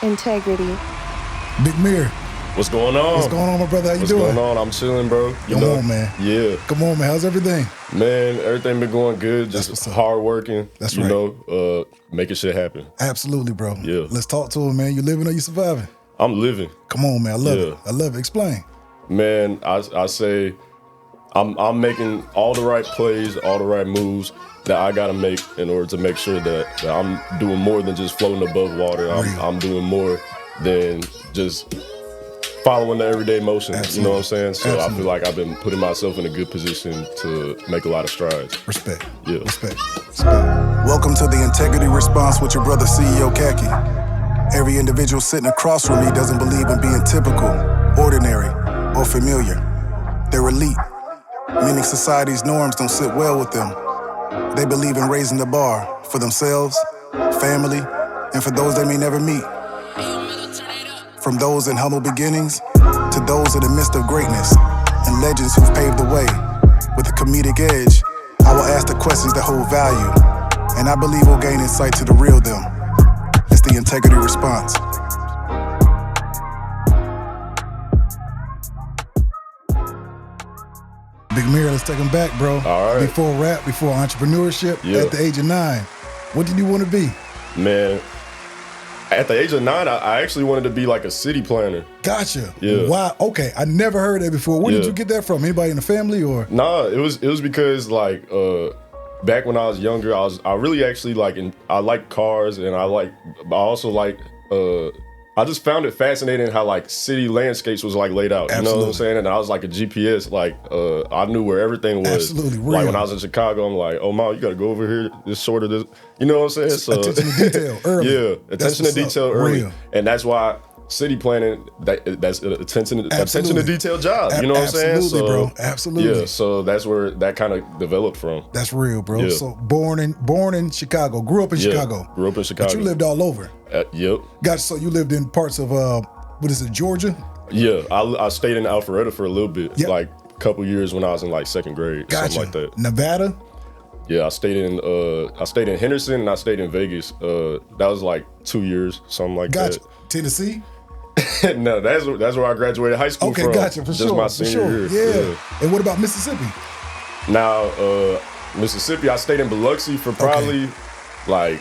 Integrity. Big Mirr. What's going on? What's going on, my brother? How you doing? What's going on? I'm chilling, bro. Come on, man. Yeah. Come on, man. How's everything? Man, everything been going good. Just hard working. That's you right. know, making shit happen. Absolutely, bro. Yeah. Let's talk to him, man. You living or you surviving? I'm living. Come on, man. I love Yeah. it. I love it. Explain. Man, I say I'm making all the right plays, all the right moves that I gotta make in order to make sure that I'm doing more than just floating above water. I'm doing more than just following the everyday motions. Absolutely. You know what I'm saying? So Absolutely. I feel like I've been putting myself in a good position to make a lot of strides. Respect. Yeah. Respect. Welcome to the Integrity Response with your brother, CEO Khacki. Every individual sitting across from me doesn't believe in being typical, ordinary, or familiar. They're elite, meaning society's norms don't sit well with them. They believe in raising the bar for themselves, family, and for those they may never meet. From those in humble beginnings to those in the midst of greatness and legends who've paved the way. With a comedic edge, I will ask the questions that hold value, and I believe we'll gain insight to the real them. It's the Integrity Response. Big Mirr, let's take him back, bro. All right. Before rap, before entrepreneurship, Yeah. at the age of 9, what did you want to be? Man, at the age of 9, I actually wanted to be like a city planner. Gotcha. Yeah. Wow. Okay. I never heard that before. Where did Yeah. you get that from? Anybody in the family or? Nah, it was because like back when I was younger, I really actually I like cars, and I also like I just found it fascinating how like city landscapes was like laid out. You know what I'm saying? And I was like a GPS, I knew where everything was. Absolutely, real. Like when I was in Chicago, I'm like, oh ma, you gotta go over here, this sort of this. You know what I'm saying? So Attention to detail early. Yeah, attention to detail early. Real. And that's why city planning, that's attention to detail job. You know what I'm saying? Absolutely, bro. Absolutely. Yeah, so that's where that kind of developed from. That's real, bro. Yeah. So born in Chicago, grew up in Chicago. Grew up in Chicago. But you lived all over. Yep. Gotcha. So you lived in parts of what is it, Georgia? Yeah, I stayed in Alpharetta for a little bit, Yep. like a couple years when I was in like second grade, Gotcha. something like that. Nevada? Yeah, I stayed in Henderson and I stayed in Vegas. That was like 2 years, something like Gotcha. Tennessee? that. No, that's where I graduated high school Okay, from. gotcha, for Just sure. my For senior sure. year. Yeah. And what about Mississippi? Now, Mississippi, I stayed in Biloxi for probably like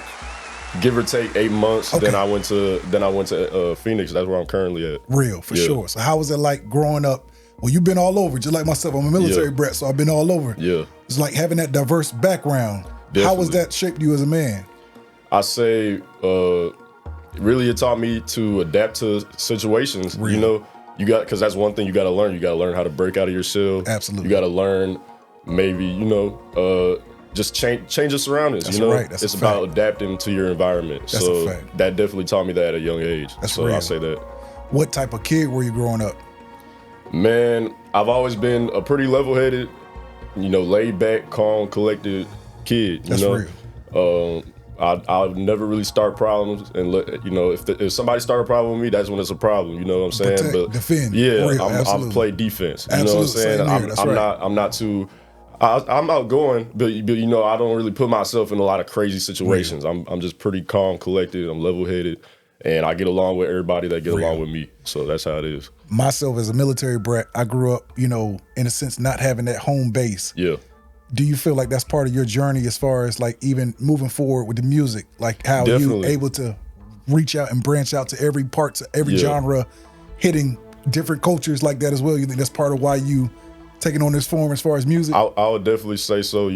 give or take 8 months. Okay. Then I went to Phoenix. That's where I'm currently at. Real, for Yeah. sure. So how was it like growing up? Well, you've been all over, just like myself. I'm a military Yeah. brat, so I've been all over. Yeah. It's like having that diverse background. How was Definitely. that shaped you as a man? I say, really, it taught me to adapt to situations. Real. You know, because that's one thing you got to learn. You got to learn how to break out of your shell. Absolutely. You got to learn, maybe, just change your surroundings. That's you know, right. That's it's a about fact. adapting to your environment. That's so a fact. that definitely taught me that at a young age. That's so real. I say that. What type of kid were you growing up? Man, I've always been a pretty level-headed, laid back, calm, collected kid. That's real. I'll never really start problems, and if somebody start a problem with me, that's when it's a problem. You know what I'm saying? Protect, defend. Yeah, Real, I'm absolutely. play defense. You Absolutely, know what I'm saying? same here, that's right. I'm not too. I'm outgoing, but I don't really put myself in a lot of crazy situations. I'm just pretty calm, collected. I'm level-headed, and I get along with everybody that get along with me. So that's how it is. Myself as a military brat, I grew up, in a sense, not having that home base. Yeah. Do you feel like that's part of your journey as far as like even moving forward with the music? Like how you Definitely. able to reach out and branch out to every part, to every genre, hitting different cultures like that as well? You think that's part of why you taking on this form as far as music? I would definitely say so,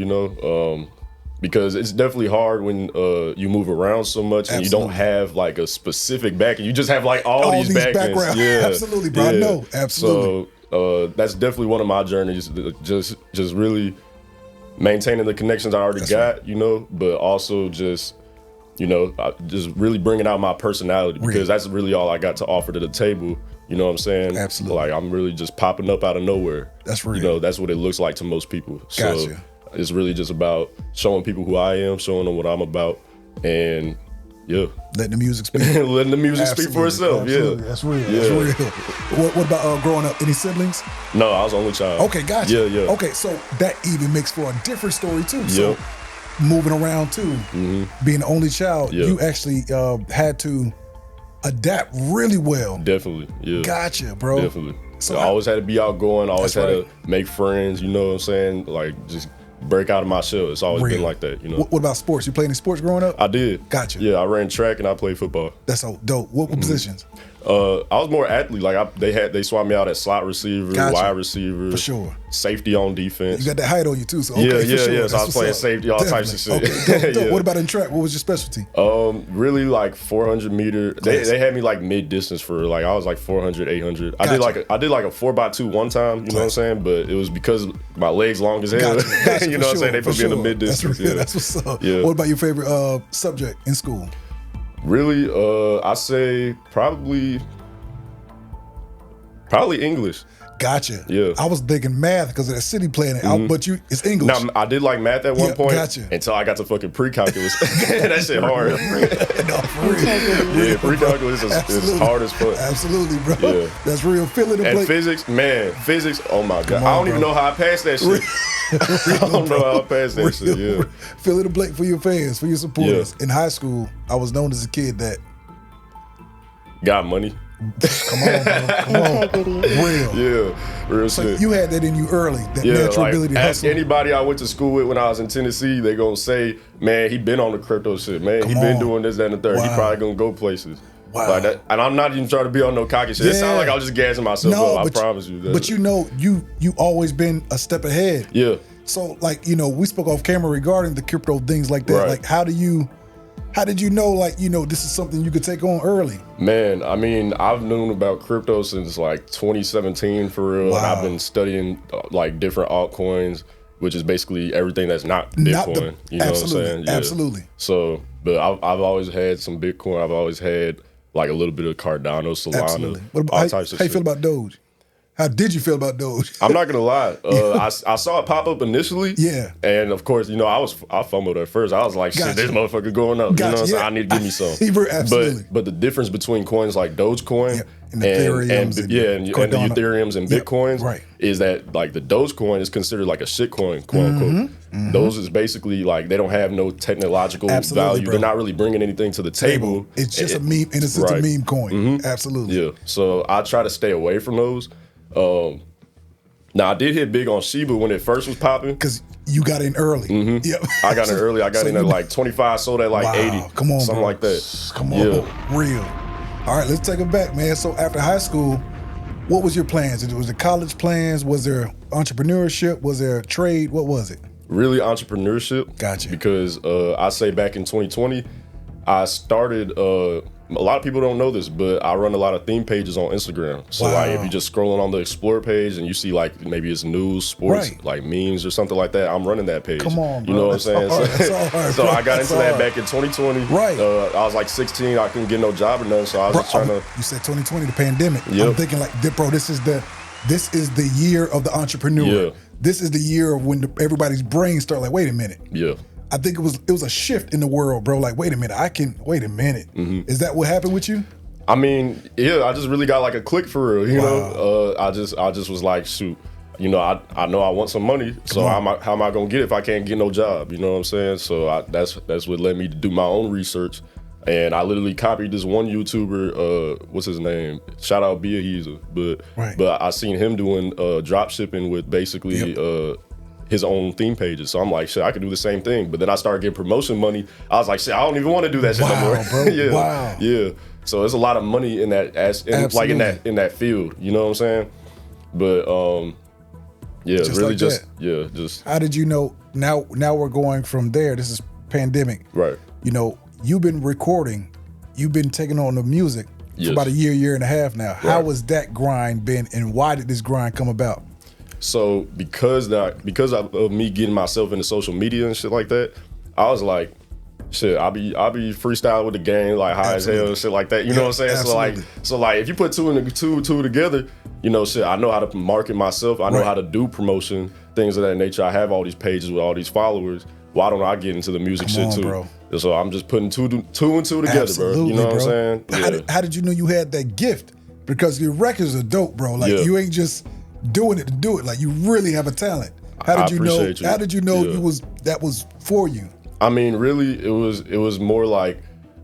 because it's definitely hard when you move around so much and you don't have like a specific backing. You just have like all these backings. backgrounds. Yeah, Absolutely, bro. I know. Absolutely. So that's definitely one of my journeys. Just really maintaining the connections I already got, but also just really bringing out my personality, because that's really all I got to offer to the table. You know what I'm saying? Absolutely. Like I'm really just popping up out of nowhere. That's real. That's what it looks like to most people. Gotcha. So it's really just about showing people who I am, showing them what I'm about, and letting the music speak. letting the music speak for itself. Absolutely. Yeah, That's real. Yeah. That's real. What about growing up? Any siblings? No, I was the only child. Okay, gotcha. Yeah. Okay, so that even makes for a different story too. So Yep. moving around too, being the only child, Yeah. you actually had to adapt really well. Definitely, yeah. Gotcha, bro. Definitely. So I always had to be outgoing. Always had right. to make friends. You know what I'm saying? Like just break out of my shell. It's always been like that. You know. What about sports? You play any sports growing up? I did. Gotcha. Yeah, I ran track and I played football. That's so dope. What positions? I was more athlete. Like they swapped me out at slot receiver, Gotcha. wide receiver, For sure. safety on defense. You got that height on you too, so okay, yeah. for sure. So That's I was what's playing up. safety, all types of shit. Okay, dope. Yeah. What about in track? What was your specialty? Really like 400 meter. They had me like mid distance for like I was like 400, 800. Gotcha. I did like a 4x2 one time. You know what I'm saying? But it was because my legs long as hell. Gotcha, you know what I'm saying? They put me in the mid distance. That's what's up. Yeah. What about your favorite subject in school? Really, I say probably English. Gotcha. Yeah. I was thinking math because of the city planning, but it's English. Now I did like math at one point gotcha. until I got to fucking pre-calculus. That shit hard. No, for real. Yeah, pre-calculus is hard as fuck. Absolutely, bro. Yeah. That's real. Fill in the And blank. physics, man, physics. Oh my god, on, I don't even bro. know how I passed that shit. I don't know how I passed that shit. Yeah. Fill in the blank for your fans, for your supporters. In high school, I was known as a kid that Got money. come on, bro. Come on. Real. Yeah, real So shit. you had that in you early, that Yeah, natural like, ability to ask hustle. anybody I went to school with when I was in Tennessee, they gonna say, man, he been on the crypto shit, man. He been on. doing this, that, and the third. He Wow. probably gonna go places. Wow. Like that, and I'm not even trying to be on no cocky shit. It Yeah. sounds like I was just gassing myself No, up. I but promise you. But you know, you always been a step ahead. Yeah. So like, we spoke off camera regarding the crypto things like that. Right. Like how did you know, like, this is something you could take on early? Man, I mean, I've known about crypto since like 2017 for real. And I've been studying like different altcoins, which is basically everything that's not Bitcoin. You know what I'm saying? Yeah. Absolutely. So, but I've always had some Bitcoin. I've always had like a little bit of Cardano, Solana, Absolutely. What about, all how types of you shit. feel about Doge? How did you feel about Doge? I'm not gonna lie. I saw it pop up initially. Yeah. And of course, I fumbled at first. I was like, shit, Gotcha. this motherfucker going up. Gotcha, You know what I'm saying? yeah. I need to give me some. Absolutely. But the difference between coins like Dogecoin and the Ethereums and and the Cardano. Ethereums and Bitcoins right. is that like the Dogecoin is considered like a shit coin, quote unquote. Those is basically like they don't have no technological Absolutely, value. bro. They're not really bringing anything to the table. It's just a meme, and it's just a meme coin. Absolutely. Yeah. So I try to stay away from those. Now I did hit big on Shiba when it first was popping. Because you got in early. Yep. I got in early. I got in at like 25, sold at like 80. Come on, something bro. like that. Come on, real. All right, let's take it back, man. So after high school, what was your plans? Was it college plans? Was there entrepreneurship? Was there trade? What was it? Really entrepreneurship. Gotcha. Because I say back in 2020, I started, a lot of people don't know this, but I run a lot of theme pages on Instagram. So like if you're just scrolling on the Explore page and you see like maybe it's news, sports, Right. like memes or something like that, I'm running that page. Come on, bro. You know what I'm saying? That's hard, So bro. I got That's into that hard. back in 2020. Right. I was like 16. I couldn't get no job or nothing. So I was Bro, just trying to. You said 2020, the pandemic. Yep. I'm thinking like, bro, this is the year of the entrepreneur. Yeah. This is the year of when everybody's brains start like, wait a minute. Yeah. I think it was a shift in the world, bro. Like, wait a minute, wait a minute. Is that what happened with you? I mean, yeah, I just really got like a click for real, you know. I just was like, shoot, you know, I know I want some money, so how am I gonna get it if I can't get no job? You know what I'm saying? So that's what led me to do my own research, and I literally copied this one YouTuber, what's his name? Shout out Bia Heezer, but I seen him doing drop shipping with basically his own theme pages. So I'm like, shit, I could do the same thing. But then I started getting promotion money. I was like, shit, I don't even want to do that shit no more. Bro. Yeah. Wow. Yeah. So there's a lot of money in that like in that field. You know what I'm saying? But yeah, Just really like just that. just How did you know? Now we're going from there. This is pandemic. right. You know, you've been recording, you've been taking on the music for Yes. about a year and a half now. How Right. has that grind been, and why did this grind come about? So because of me getting myself into social media and shit like that, I was like, shit, I'll be freestyle with the game like high as hell and shit like that. You know what I'm saying? Absolutely. So like if you put two together, you know, shit, I know how to market myself. I know Right. how to do promotion, things of that nature. I have all these pages with all these followers. Why don't I get into the music Come shit on, too? bro. So I'm just putting two and two together, Absolutely, bro. You know what I'm bro. saying? How did you know you had that gift? Because your records are dope, bro. Like Yeah. you ain't just doing it to do it. Like you really have a talent. How did I you know? appreciate you. How did you know Yeah. that was for you? I mean, really, it was more like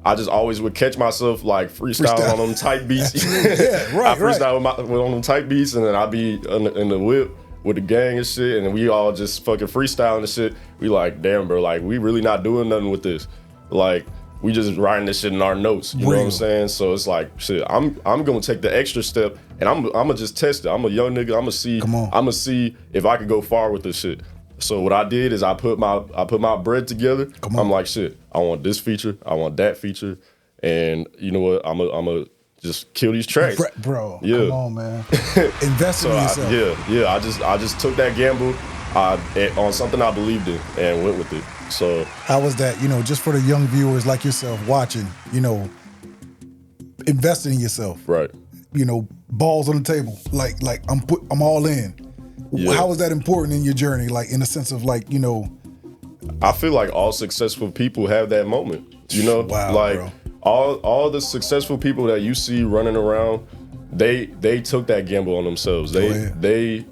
I just always would catch myself like freestyling on them tight beats. Yeah, right, I freestyle on them tight beats, and then I'd be in the whip with the gang and shit, and we all just fucking freestyling and shit. We like, damn, bro, like we really not doing nothing with this. Like we just writing this shit in our notes. You know what I'm saying? So it's like, shit, I'm gonna take the extra step, and I'm gonna just test it. I'm a young nigga. I'm gonna see if I could go far with this shit. So what I did is I put my bread together. I'm like, shit, I want this feature, I want that feature, and you know what? I'm a just kill these tracks, bro. Yeah. Come on, man. Invest in yourself. I just took that gamble on something I believed in and went with it. So how was that? You know, just for the young viewers like yourself watching, you know, investing in yourself, right? You know, balls on the table. Like I'm all in. Yeah. How was that important in your journey? Like in the sense of like, you know, I feel like all successful people have that moment. You know, wow, like bro. all the successful people that you see running around, they took that gamble on themselves. They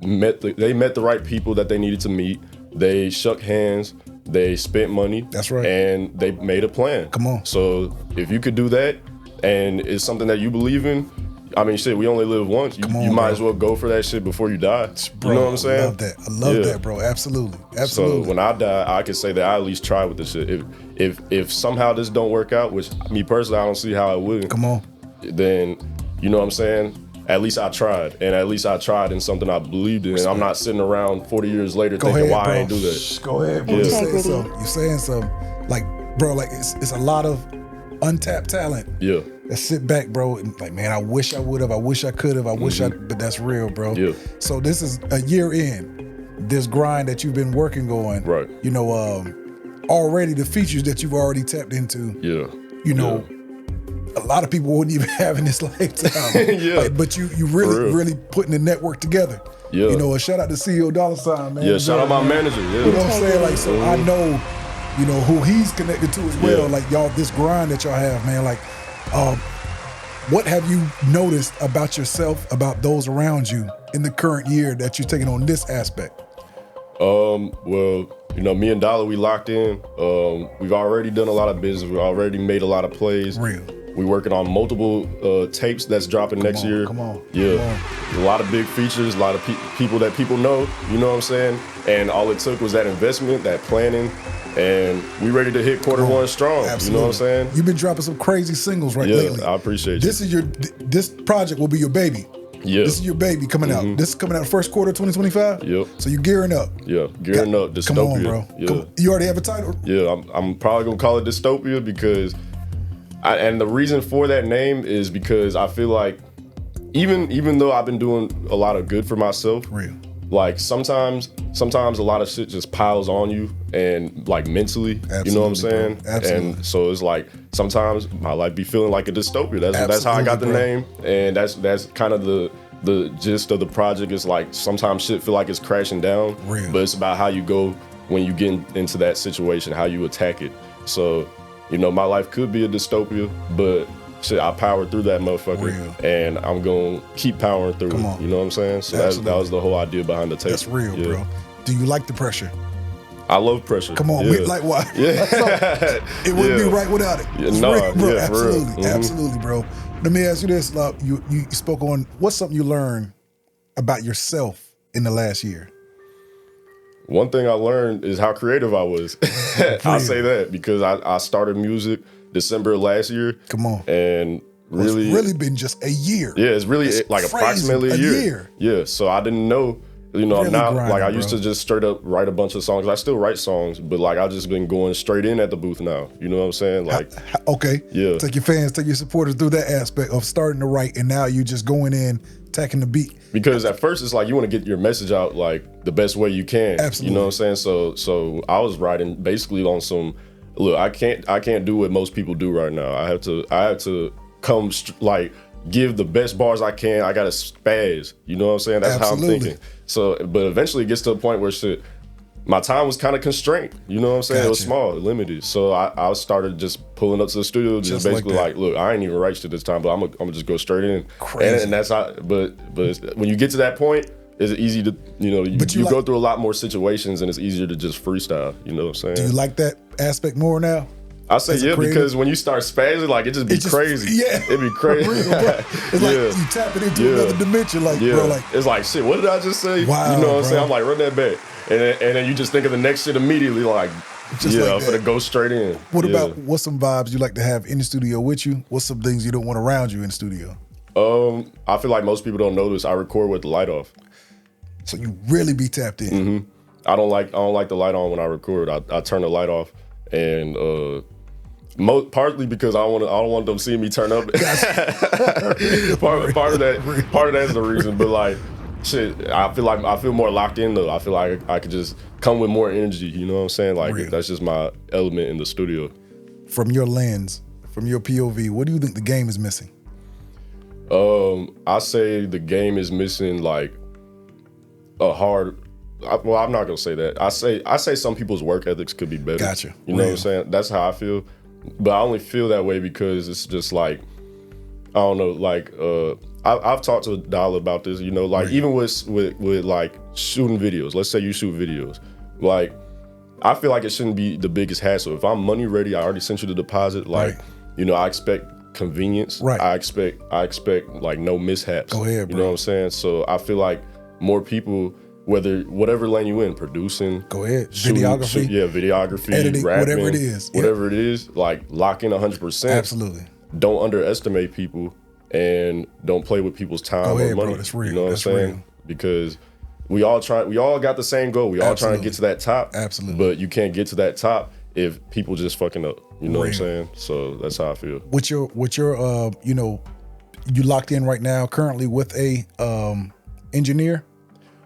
met the right people that they needed to meet. They shook hands. They spent money. That's right. And they made a plan. Come on. So if you could do that, and it's something that you believe in, I mean, shit, we only live once. You might as well go for that shit before you die. Bro, you know what I'm saying? I love that. I love that, bro. Absolutely. So when I die, I can say that I at least tried with this shit. If somehow this don't work out, which me personally, I don't see how it would. Come on. Then, you know what I'm saying? At least I tried. And at least I tried in something I believed in. And I'm not sitting around 40 years later thinking, why I ain't do that. Go ahead, bro. Yeah. You're saying something. Like, bro, like it's a lot of untapped talent. Yeah. That sit back, bro, and like, man, I wish I would have, I wish I could have, but that's real, bro. Yeah. So this is a year in, this grind that you've been working on. Right. You know, already the features that you've already tapped into. Yeah. You know, a lot of people wouldn't even have in this lifetime. Yeah. Like, but you really putting the network together. Yeah. You know, a shout out to CEO $, man. Yeah, shout out my manager. Yeah. You know what I'm saying? Like, so I know, you know, who he's connected to as well. Yeah. Like, y'all, this grind that y'all have, man, like, what have you noticed about yourself, about those around you in the current year that you're taking on this aspect? Well, you know, me and Dollar, we locked in. We've already done a lot of business. We already made a lot of plays. Real. We're working on multiple tapes that's dropping next year. Come on. Yeah. A lot of big features, a lot of people that people know, you know what I'm saying? And all it took was that investment, that planning, and we ready to hit Q1 strong. Absolutely. You know what I'm saying? You've been dropping some crazy singles lately. Yeah, I appreciate you. This project will be your baby. Yeah. This is your baby coming out. This is coming out first quarter 2025? Yep. So you're gearing up. Yeah, gearing up. Dystopia. Come on, bro. Yeah. You already have a title? Yeah, I'm probably gonna call it Dystopia because, and the reason for that name is because I feel like even though I've been doing a lot of good for myself, real. Like sometimes a lot of shit just piles on you and like mentally, Absolutely, you know what I'm saying? Bro. Absolutely. And so it's like sometimes my life be feeling like a dystopia. That's how I got the name, and that's kind of the gist of the project. Is like sometimes shit feel like it's crashing down, real. But it's about how you go when you get into that situation, how you attack it. So, you know, my life could be a dystopia, but shit, I powered through that motherfucker, real. And I'm gonna keep powering through it. You know what I'm saying? So that was the whole idea behind the tape. That's real, bro. Do you like the pressure? I love pressure. Come on, like why? Yeah. It wouldn't be right without it. It's real, bro. Absolutely, absolutely, bro. Let me ask you this: you spoke on what's something you learned about yourself in the last year? One thing I learned is how creative I was. I'll say that because I started music December of last year. Come on. And really... It's really been just a year. Yeah, it's really like crazy. Approximately a year. Yeah, so I didn't know, you know, really now, grinding, like I used to just straight up write a bunch of songs. I still write songs, but like I've just been going straight in at the booth now. You know what I'm saying? Like, okay. Yeah. Take your fans, take your supporters through that aspect of starting to write, and now you just going in, attacking the beat. Because at first it's like you want to get your message out like the best way you can. Absolutely. You know what I'm saying? So I was writing basically on some, look, I can't do what most people do right now. I have to come like give the best bars I can. I gotta spaz. You know what I'm saying? That's Absolutely. how I'm thinking. So, but eventually it gets to a point where shit, my time was kind of constrained. You know what I'm saying? Gotcha. It was small, limited. So I started just pulling up to the studio, just basically like, look, I ain't even write shit this time, but I'm gonna just go straight in. Crazy. And that's how. But when you get to that point, it's easy to, you know, you go through a lot more situations and it's easier to just freestyle. You know what I'm saying? Do you like that aspect more now? I say yeah because when you start spazzing, like it just be crazy. Yeah, it'd be crazy. Real, it's like you tapping into another dimension. Like, bro, like it's like shit. What did I just say? Wow, you know what I'm saying? I'm like, run that back, and then you just think of the next shit immediately. Like, just I'm like gonna go straight in. What's some vibes you like to have in the studio with you? What's some things you don't want around you in the studio? I feel like most people don't notice I record with the light off. So you really be tapped in. Mm-hmm. I don't like the light on when I record. I turn the light off, and partly because I don't want them seeing me turn up. part of that is the reason. But like, shit, I feel more locked in though. I feel like I could just come with more energy. You know what I'm saying? Like that's just my element in the studio. From your lens, from your POV, what do you think the game is missing? I say the game is missing like a hard. Well, I'm not gonna say that. I say some people's work ethics could be better. Gotcha. You know what I'm saying? That's how I feel. But I only feel that way because it's just like, I don't know, like I've talked to Dollar about this, you know, like even with like shooting videos, let's say you shoot videos, like I feel like it shouldn't be the biggest hassle. If I'm money ready, I already sent you the deposit, like, you know, I expect convenience. Right. I expect like no mishaps. Go ahead, bro. You know what I'm saying? So I feel like more people, whatever lane you in, producing, go ahead, videography, videography, editing, rapping, whatever it is, like lock in 100%. Absolutely. Don't underestimate people and don't play with people's time or money. Bro, that's real. You know what I'm saying? Real. Because we all got the same goal. We all trying to get to that top. Absolutely. But you can't get to that top if people just fucking up. You know what I'm saying? So that's how I feel. With your you know, you locked in right now currently with a engineer?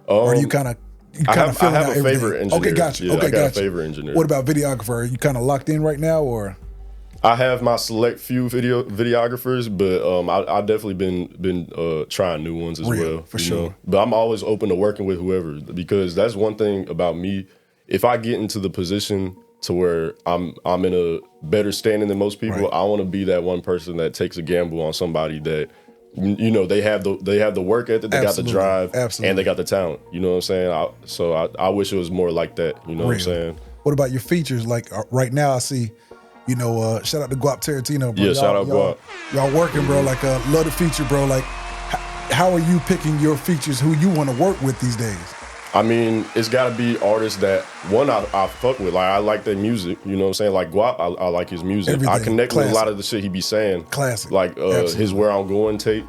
Or are you kind of feeling out everything? I have a favorite engineer. Okay, gotcha. Yeah, I got a favorite engineer. What about videographer? Are you kind of locked in right now, or? I have my select few videographers, but I definitely been trying new ones as well. For sure. Know? But I'm always open to working with whoever, because that's one thing about me. If I get into the position to where I'm in a better standing than most people, I want to be that one person that takes a gamble on somebody that, you know, they have the work ethic, they got the drive, and they got the talent. You know what I'm saying? So I wish it was more like that. You know what I'm saying? What about your features? Like right now, I see, you know, shout out to Guap Tarantino, bro. Yeah, shout out Guap. Y'all working, bro. Like, love the feature, bro. Like, how are you picking your features? Who you want to work with these days? I mean, it's got to be artists that, one, I fuck with. Like, I like their music. You know what I'm saying? Like, Guap, I like his music. Everything. I connect with a lot of the shit he be saying. Classic. Like his Where I'm Going tape.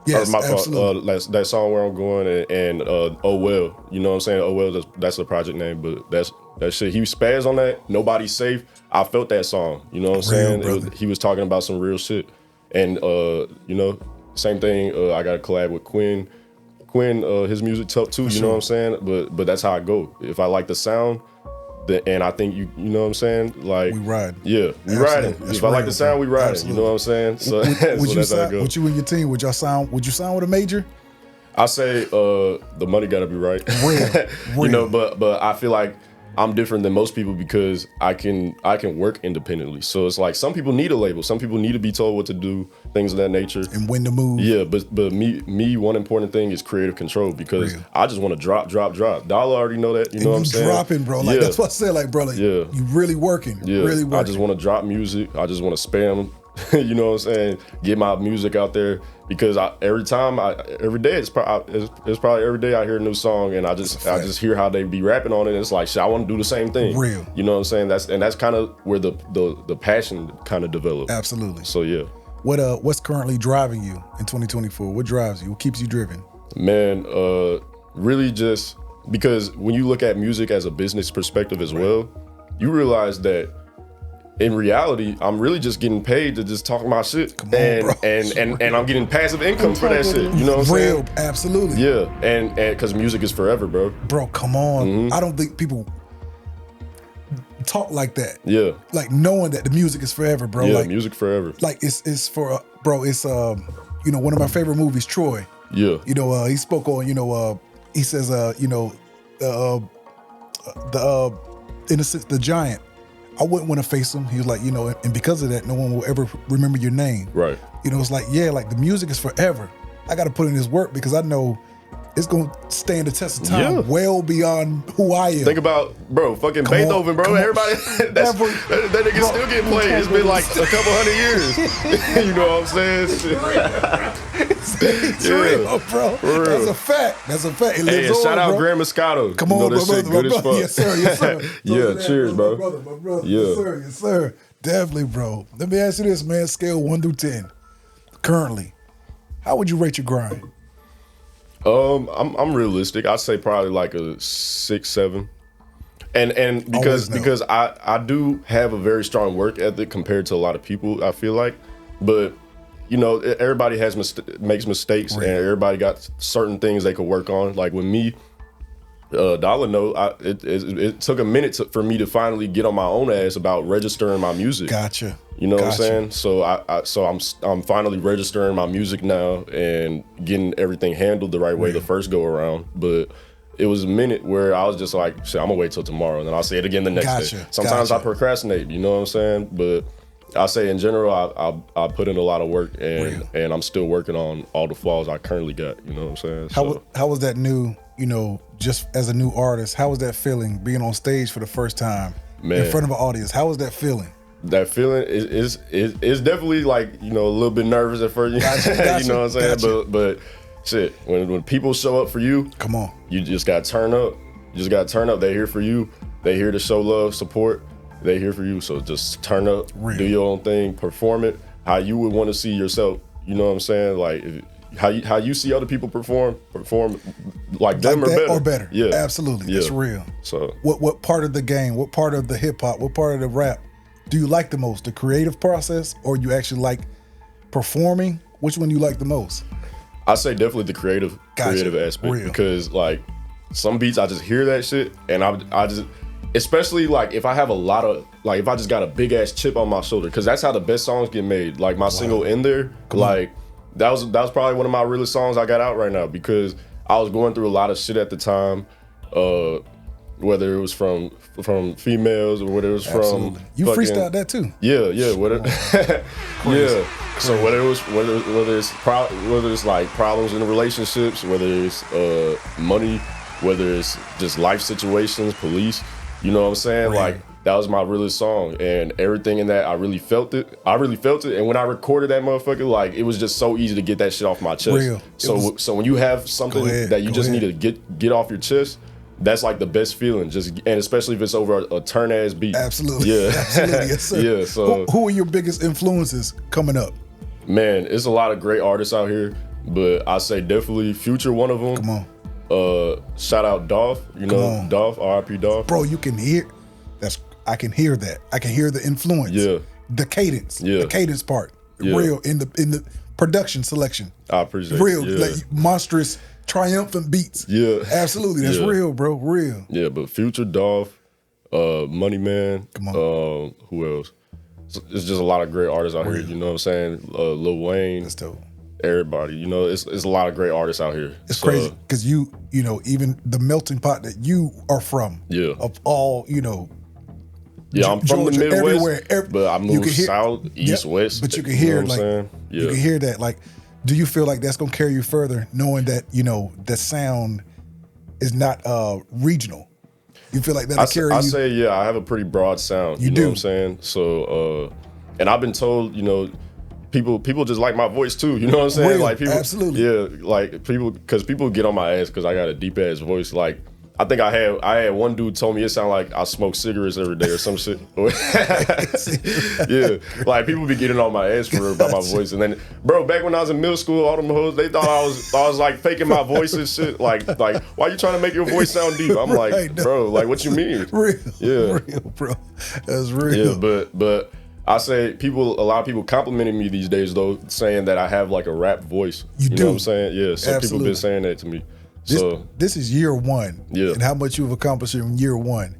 Yes, my absolutely. That song Where I'm Going and Oh Well. You know what I'm saying? Oh Well, that's the project name, but that shit. He spazzed on that. Nobody's Safe. I felt that song. You know what I'm saying? He was talking about some real shit. And, you know, same thing. I got a collab with Quinn. His music tough too, you know what I'm saying? But that's how I go. If I like the sound, and I think you know what I'm saying? Like, we ride. Yeah, we riding. If I like the sound, we riding. You know what I'm saying? So, that's how I go. With you and your team, would you sign with a major? I say the money gotta be right. Real. You know, but I feel like I'm different than most people because I can work independently. So it's like some people need a label. Some people need to be told what to do, things of that nature. And when to move. Yeah, but me, one important thing is creative control, because I just want to drop. Dollar already know that. You know what I'm saying? Dropping, bro. Like, that's what I said. Like, bro, like, you really working. Yeah. Really working. I just want to drop music. I just want to spam. You know what I'm saying? Get my music out there, because every day it's probably every day I hear a new song, and I just hear how they be rapping on it. And it's like, shit, I want to do the same thing. Real. You know what I'm saying? That's kind of where the passion kind of developed. Absolutely. So yeah. What's currently driving you in 2024? What drives you? What keeps you driven? Man, really just because when you look at music as a business perspective as well, you realize that in reality, I'm really just getting paid to just talk my shit. And I'm getting passive income for that shit. You know what I'm saying? Real, absolutely. Yeah, and because music is forever, bro. Bro, come on. I don't think people talk like that. Yeah. Like, knowing that the music is forever, bro. Yeah, like, music forever. Like, it's for, bro, it's, you know, one of my favorite movies, Troy. Yeah. You know, he spoke on, you know, he says, you know, the giant, I wouldn't want to face him. He was like, you know, and because of that, no one will ever remember your name. Right. You know, it's like, yeah, like the music is forever. I got to put in this work because I know it's gonna stand the test of time well beyond who I am. Think about, bro, fucking Beethoven, bro. Everybody, that nigga still getting played. It's been like a couple hundred years. You know what I'm saying? It's real, bro. Real. That's a fact. That's a fact. It lives and shout out bro. Grand Moscato. Come on, that shit good as fuck. Yes, sir. Yes, sir. Yeah, cheers, bro. My brother. Yeah. Yes, sir. Yes, sir. Definitely, bro. Let me ask you this, man. Scale 1 through 10. Currently, how would you rate your grind? I'm realistic. I'd say probably like a 6, 7. And because I do have a very strong work ethic compared to a lot of people, I feel like. But you know, everybody makes mistakes, and everybody got certain things they could work on. Like with me, Dollar Note, it took a minute for me to finally get on my own ass about registering my music. Gotcha. You know what I'm saying? So I'm finally registering my music now and getting everything handled the right way the first go around. But it was a minute where I was just like, shit, I'm gonna wait till tomorrow, and then I'll say it again the next day. Sometimes I procrastinate. You know what I'm saying? But I say in general, I put in a lot of work, and I'm still working on all the flaws I currently got. You know what I'm saying? How was that new? You know, just as a new artist, how was that feeling being on stage for the first time in front of an audience? How was that feeling? That feeling is definitely like, you know, a little bit nervous at first. Gotcha, you know what I'm saying? But shit, when people show up for you, come on, you just gotta turn up. You just gotta turn up. They're here for you. They're here to show love, support. They're here for you. So just turn up, do your own thing, perform it how you would want to see yourself. You know what I'm saying? Like how you see other people perform like them or better. Yeah, absolutely. Yeah. It's real. So what part of the game, what part of the hip hop, what part of the rap do you like the most? The creative process, or you actually like performing? Which one do you like the most? I say definitely the creative aspect, because like some beats I just hear that shit and I just, especially like if I have a lot of, like if I just got a big ass chip on my shoulder, because that's how the best songs get made. Like my single In There, that was probably one of my realest songs I got out right now, because I was going through a lot of shit at the time, whether it was from females or whether it was from you freestyled that too. Yeah. Yeah. So whether it's like problems in relationships, whether it's money, whether it's just life situations, police, you know what I'm saying? Right. Like that was my realest song, and everything in that I really felt it. And when I recorded that motherfucker, like it was just so easy to get that shit off my chest. So when you have something that you just need to get off your chest, that's like the best feeling. And especially if it's over a turn ass beat. Absolutely. Yeah. Absolutely. Yes, sir. Yeah. So who are your biggest influences coming up? Man, it's a lot of great artists out here, but I say definitely Future, one of them. Come on. Shout out Dolph. You know Dolph, R.I.P. Dolph. Bro, you can hear I can hear that. I can hear the influence. Yeah. The cadence. Yeah. The cadence part. Yeah. Real in the production selection. I appreciate real, it. Like monstrous, triumphant beats. Yeah. Absolutely. That's real, bro. Real. Yeah, but Future, Dolph, Money Man. Come on. Who else? It's just a lot of great artists out here. You know what I'm saying? Lil Wayne. That's dope. Everybody. You know, it's a lot of great artists out here. It's crazy because you know, even the melting pot that you are from. Yeah. Of all, you know. Yeah, I'm from Georgia, the Midwest, everywhere, but I moved south, east, west. But you can hear, you know you can hear that. Like, do you feel like that's gonna carry you further, knowing that you know the sound is not regional? You feel like that'll carry you? I say, I have a pretty broad sound. You know what I'm saying? So, and I've been told, you know, people just like my voice too. You know what I'm saying? Like people, absolutely. Yeah, like because people get on my ass because I got a deep ass voice. Like I think I had one dude told me it sounded like I smoke cigarettes every day or some shit. Yeah, like people be getting on my ass about my voice. And then, bro, back when I was in middle school, all them hoes, they thought I was like faking my voice and shit. Like why you trying to make your voice sound deep? I'm like, bro, like what you mean? Real, yeah, real, bro. That's real. Yeah, but I say a lot of people complimenting me these days though, saying that I have like a rap voice. You do. know what I'm saying? Yeah, some Absolutely. people been saying that to me. This is year one, yeah, and how much you've accomplished in year one.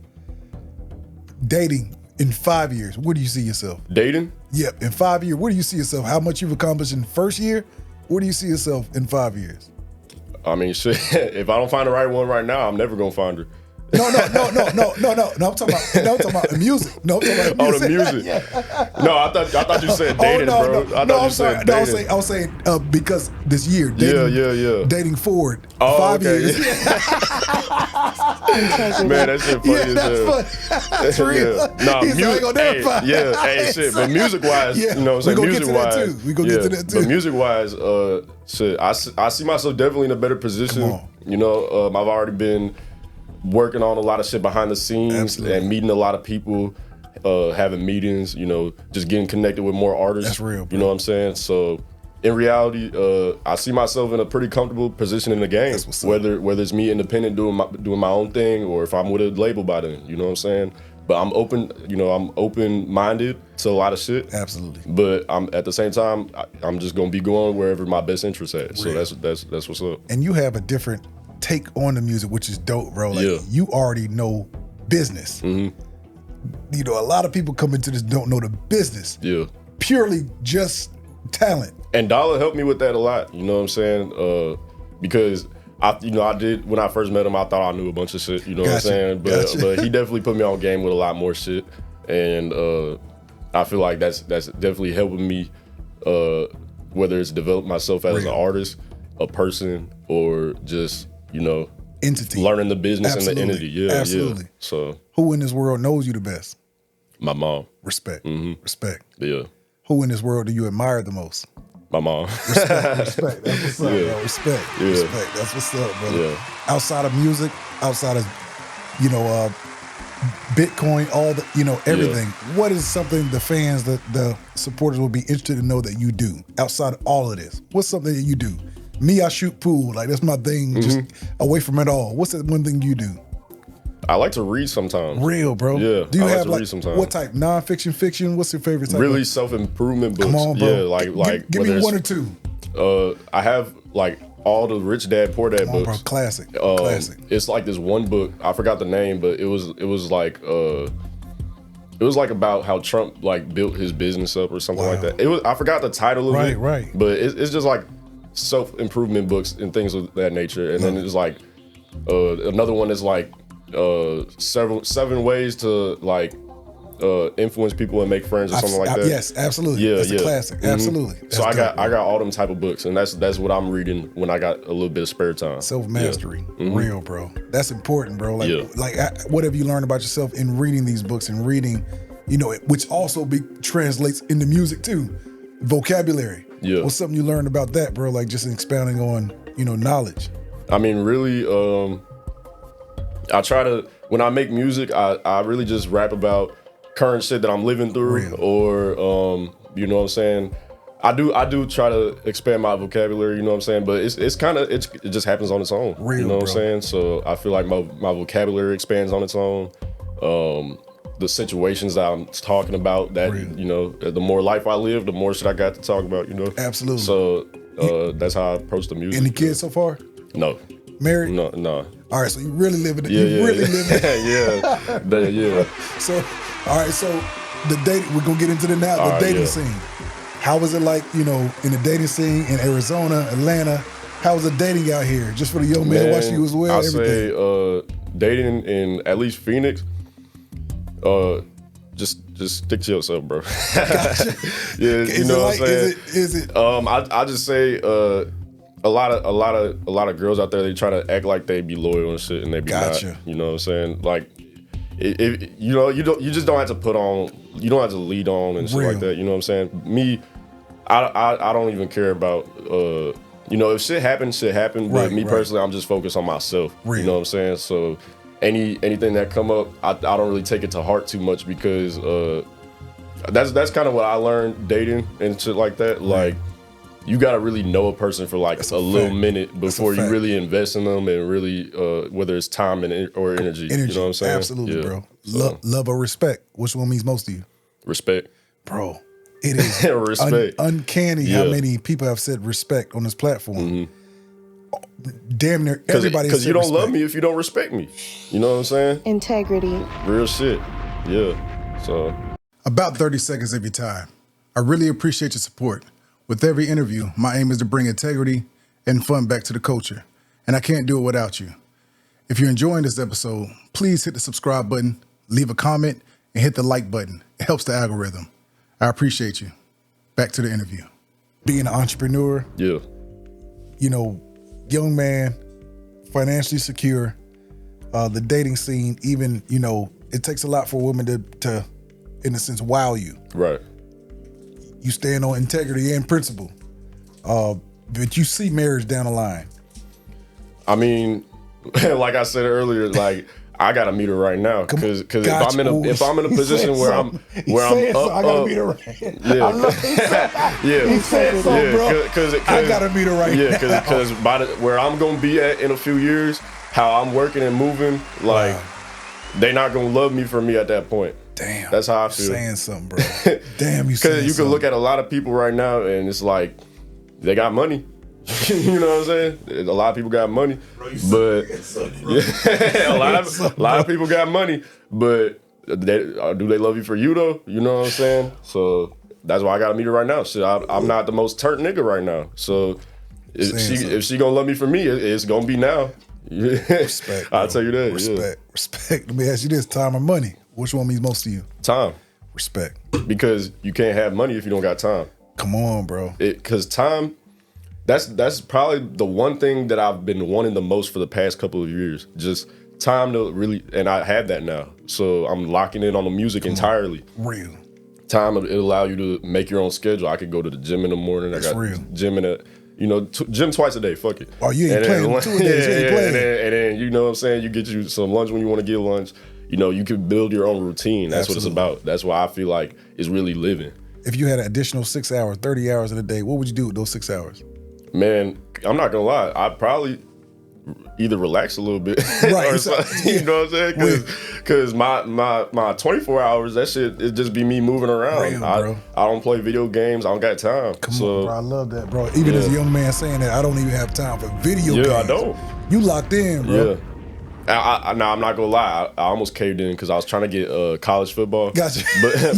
Dating in 5 years, where do you see yourself? Dating? Yep, in 5 years, where do you see yourself? How much you've accomplished in the first year? Where do you see yourself in 5 years? I mean, shit. If I don't find the right one right now, I'm never gonna find her. No. I'm talking about the music. No, I'm talking about the music. Oh, the music. No, I thought you said dating, bro. I thought you said dating. I was saying because this year, dating forward, Oh, 5 okay. years. Man, that shit funny as hell. That's real. Yeah. Nah, shit. But music wise, you know what I'm saying? Music wise, we gonna get to that too. But music wise, shit, I see myself definitely in a better position. You know, I've already been working on a lot of shit behind the scenes and meeting a lot of people, having meetings, you know, just getting connected with more artists. That's real, bro. You know what I'm saying? So in reality, I see myself in a pretty comfortable position in the game. Whether it's me independent doing my own thing or if I'm with a label by then, you know what I'm saying? But I'm open-minded to a lot of shit. Absolutely. But I'm at the same time, I'm just gonna be going wherever my best interest at. So that's what's up. And you have a different take on the music, which is dope, bro. Like you already know business. Mm-hmm. You know, a lot of people come into this don't know the business. Yeah. Purely just talent. And Dollar helped me with that a lot. You know what I'm saying? Because I did when I first met him. I thought I knew a bunch of shit. You know what I'm saying? But he definitely put me on game with a lot more shit, and I feel like that's definitely helping me, whether it's develop myself as an artist, a person, or just entity, learning the business and the entity. Yeah, absolutely. Yeah. So who in this world knows you the best? My mom. Respect. Mm-hmm. Respect. Yeah. Who in this world do you admire the most? My mom. Respect. That's what's up, bro. Respect. Yeah. Respect. That's what's up, brother. Yeah. Outside of music, outside of, Bitcoin, all the, everything. Yeah. What is something the fans, the supporters will be interested to know that you do outside of all of this? What's something that you do? Me, I shoot pool. Like, that's my thing, just away from it all. What's that one thing you do? I like to read sometimes. Real, bro. Yeah. Do you have read sometimes. What type? Non-fiction, fiction? What's your favorite type? Really self-improvement books. Come on, bro. Yeah, like give me one or two. I have like all the Rich Dad Poor Dad books. Bro. Classic. Classic. It's like this one book. I forgot the name, but it was like about how Trump like built his business up or something like that. I forgot the title of it. Right. But it's just like self-improvement books and things of that nature. And then it's like another one is like 7 ways to like influence people and make friends or something like that. Yes, absolutely. Yeah, that's a classic. Mm-hmm. Absolutely. That's so I got all them type of books, and that's what I'm reading when I got a little bit of spare time. Self-mastery, real, bro. That's important, bro. Like what have you learned about yourself in reading these books and reading, which also translates into music too, vocabulary. Yeah. What's something you learned about that, bro? Like just expounding on, knowledge. I mean, really, I try to, when I make music, I really just rap about current shit that I'm living through, or you know what I'm saying. I do try to expand my vocabulary, you know what I'm saying, but it's kind of it just happens on its own, you know what I'm saying. So I feel like my vocabulary expands on its own. The situations that I'm talking about, that the more life I live, the more shit I got to talk about, Absolutely. So that's how I approach the music. Any kids so far? No. Married? No. All right, so you really living it. Really living it. Yeah. So, all right, so the dating, we're going to get into the dating scene. How was it like, in the dating scene in Arizona, Atlanta? How was the dating out here? Just for the young man watching you as well? I say dating in at least Phoenix, just stick to yourself, bro. Gotcha. Yeah, you know what I'm saying? Is it? I just say a lot of girls out there, they try to act like they be loyal and shit, and they be not. You know what I'm saying? Like, you just don't have to put on, you don't have to lead on and shit like that. You know what I'm saying? Me, I don't even care about if shit happens, shit happened. But me personally, I'm just focused on myself. You know what I'm saying? So anything that come up, I don't really take it to heart too much, because that's kind of what I learned dating and shit like that. Like, you gotta really know a person for like a little minute before you really invest in them, and really whether it's time or energy. You know what I'm saying? Absolutely, bro. Love or respect? Which one means most to you? Respect, bro. It is respect. Uncanny how many people have said respect on this platform. Damn near everybody. Because you don't love me if you don't respect me. You know what I'm saying? Integrity. Real shit. Yeah. So about 30 seconds of your time. I really appreciate your support. With every interview, my aim is to bring integrity and fun back to the culture, and I can't do it without you. If you're enjoying this episode, please hit the subscribe button, leave a comment, and hit the like button. It helps the algorithm. I appreciate you. Back to the interview. Being an entrepreneur, Yeah. you know, young man, financially secure, the dating scene, even, you know, it takes a lot for women to in a sense, wow you. Right. You stand on integrity and principle. But you see marriage down the line. I mean, like I said earlier, like I gotta meet her right now because if I'm in a position where I'm up, I gotta meet her right. Yeah, I love he said so, bro. Because I gotta meet her right now. Yeah, because where I'm gonna be at in a few years, how I'm working and moving, like they not gonna love me for me at that point. Damn, that's how I feel. Saying something, bro. Damn, you saying because you can look at a lot of people right now and it's like they got money. You know what I'm saying? A lot of people got money, but a lot of people got money, but do they love you for you though? You know what I'm saying? So that's why I gotta meet her right now. Shit, I'm not the most turnt nigga right now. So if she gonna love me for me, it's gonna be now. Respect. I'll tell you that. Respect. Let me ask you this: time or money? Which one means most to you? Time. Respect. Because you can't have money if you don't got time. Come on, bro. Because time. That's probably the one thing that I've been wanting the most for the past couple of years. Just time to really, and I have that now. So I'm locking in on the music entirely. Real. Time, it'll allow you to make your own schedule. I could go to the gym in the morning. That's I got real. Gym gym twice a day. Fuck it. Oh, you ain't playing 2 days. You ain't playing. And then you know what I'm saying? You get you some lunch when you want to get lunch. You know, you can build your own routine. That's what it's about. That's why I feel like it's really living. If you had an additional 6 hours, 30 hours in a day, what would you do with those 6 hours? Man, I'm not gonna lie. I'd probably either relax a little bit, right? Or you know what I'm saying? Because my 24 hours, that shit, it just be me moving around. Real, I don't play video games. I don't got time. Come on, bro. I love that, bro. Even as a young man saying that, I don't even have time for video games. Yeah, I don't. You locked in, bro. Yeah. Now I'm not gonna lie. I almost caved in because I was trying to get college football. Gotcha.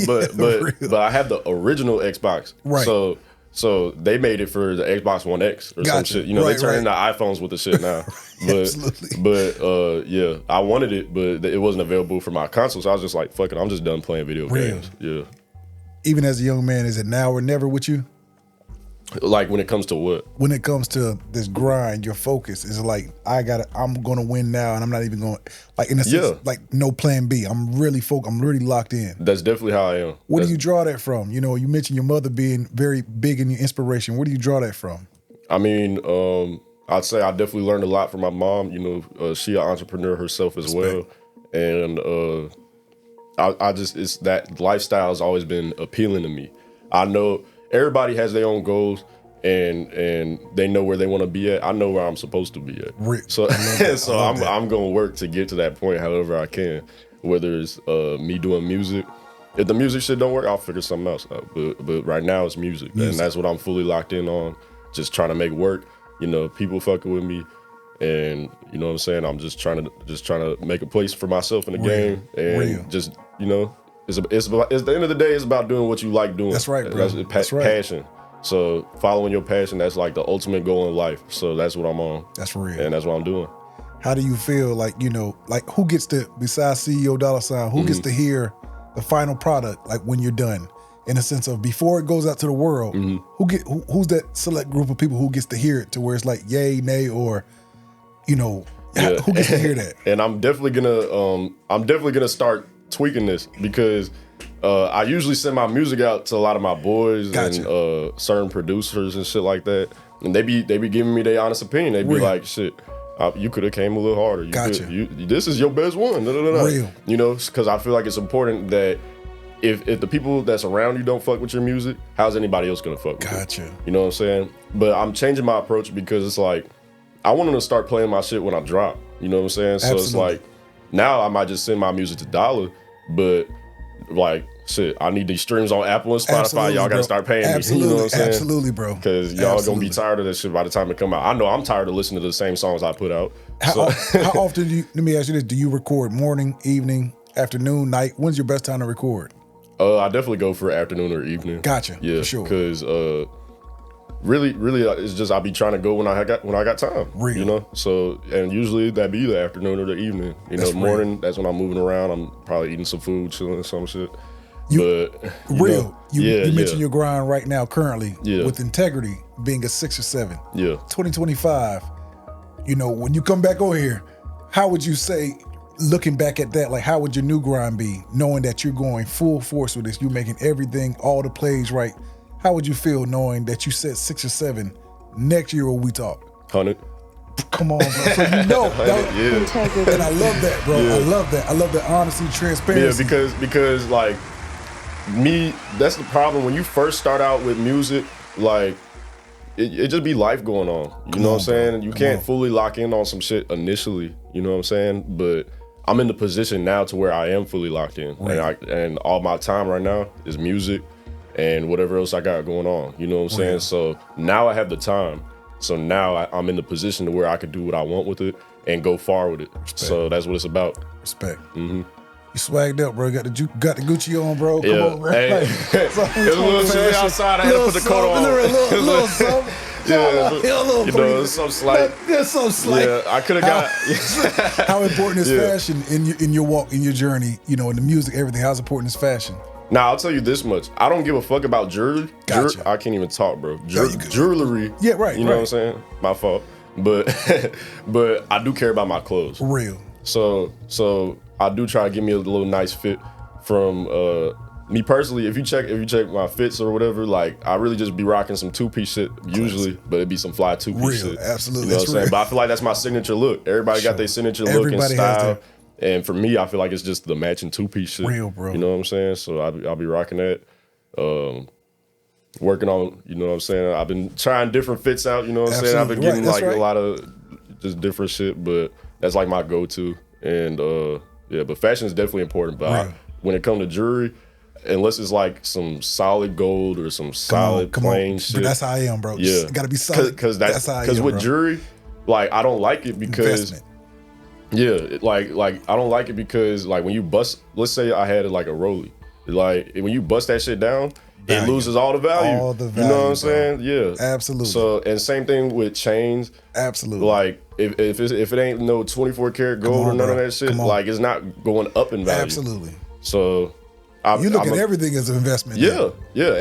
But I have the original Xbox. Right. So they made it for the Xbox One X or some shit. You know, they turned into iPhones with the shit now. But I wanted it, but it wasn't available for my console. So I was just like, fuck it, I'm just done playing video games. Yeah. Even as a young man, is it now or never with you? Like when it comes to what? When it comes to this grind, your focus is like, I'm gonna win now, and I'm not even going, like in a sense, like no plan B. I'm really I'm really locked in. That's definitely how I am. Where do you draw that from? You know, you mentioned your mother being very big in your inspiration. Where do you draw that from? I mean, I'd say I definitely learned a lot from my mom. You know, she an entrepreneur herself as well, and it's that lifestyle has always been appealing to me. I know everybody has their own goals and they know where they want to be at. I know where I'm supposed to be at. So I'm going to work to get to that point however I can, whether it's me doing music. If the music shit don't work, I'll figure something else out. But right now it's music. And that's what I'm fully locked in on, just trying to make work. You know, people fucking with me, and you know what I'm saying? I'm just trying to make a place for myself in the game, and just, you know, it's at the end of the day, it's about doing what you like doing. That's right, bro. That's passion. So following your passion, that's like the ultimate goal in life. So that's what I'm on. That's real. And that's what I'm doing. How do you feel like, you know, like who gets to, besides CEO Dollar Sign, who gets to hear the final product, like when you're done? In a sense of before it goes out to the world, who's that select group of people who gets to hear it to where it's like yay, nay, or, you know, who gets to hear that? And I'm definitely gonna start tweaking this because I usually send my music out to a lot of my boys and certain producers and shit like that, and they be giving me their honest opinion. They be like, shit, you could have came a little harder. This is your best one. Real. You know, because I feel like it's important that if the people that's around you don't fuck with your music, how's anybody else gonna fuck with it? You know what I'm saying? But I'm changing my approach because it's like I want them to start playing my shit when I drop. You know what I'm saying? So it's like now I might just send my music to Dollar, but like shit, I need these streams on Apple and Spotify. Y'all gotta start paying me. You know what I'm saying? Absolutely, bro. Because y'all gonna be tired of this shit by the time it come out. I know I'm tired of listening to the same songs I put out. How often do you, let me ask you this, do you record morning, evening, afternoon, night? When's your best time to record? I definitely go for afternoon or evening. Gotcha. Yeah, for sure. Because really, it's just I be trying to go when I got time. Real. You know, so and usually that be the afternoon or the evening. You know, morning. Real. That's when I'm moving around. I'm probably eating some food, chilling, some shit. You mentioned your grind right now currently with integrity being a 6 or 7. Yeah. 2025. You know, when you come back over here, how would you say, looking back at that, like how would your new grind be, knowing that you're going full force with this, you're making everything, all the plays right? How would you feel knowing that you said 6 or 7 next year when we talk? 100. Come on, bro. So you know, integrity. And I love that, bro. I love that. I love the honesty, transparency. Yeah, because like me, that's the problem when you first start out with music, like it just be life going on. You know what I'm saying? You can't fully lock in on some shit initially. You know what I'm saying? But I'm in the position now to where I am fully locked in, and all my time right now is music and whatever else I got going on. You know what I'm saying? So now I have the time. So now I'm in the position to where I could do what I want with it and go far with it. Respect. So that's what it's about. Respect. Mm-hmm. You swagged up, bro. Got the Gucci on, bro. Come on, man. Hey, it was a little chilly outside. I had to put the coat on. Little something. You know, it's some slight. There's some slight. Yeah, I could have got. How important is fashion in your walk, in your journey? You know, in the music, everything. How's important is fashion? Now I'll tell you this much: I don't give a fuck about jewelry. Gotcha. I can't even talk, bro. Jewelry. Yeah, right. You know what I'm saying? My fault. But I do care about my clothes. Real. So I do try to give me a little nice fit from me personally. If you check my fits or whatever, like I really just be rocking some 2-piece shit usually, but it'd be some fly 2-piece shit. Absolutely. You know what I'm saying? But I feel like that's my signature look. Everybody got their signature look and style. And for me, I feel like it's just the matching 2-piece shit. Real, bro. You know what I'm saying? So I'll be rocking that. Working on, you know what I'm saying? I've been trying different fits out, you know what I'm saying? I've been getting a lot of just different shit, but that's like my go-to. And but fashion is definitely important. But when it comes to jewelry, unless it's like some solid gold or some solid plain shit. But that's how I am, bro. Yeah. It gotta be solid. Because with bro. Jewelry, like I don't like it because investment. Yeah, like I don't like it because like when you bust, let's say I had like a Rollie, like when you bust that shit down, it loses all the value. All the value. You know what I'm saying? Yeah, absolutely. So and same thing with chains. Absolutely. Like if it ain't no 24 karat gold or none of that shit, like it's not going up in value. Absolutely. So you look at everything as an investment. Yeah,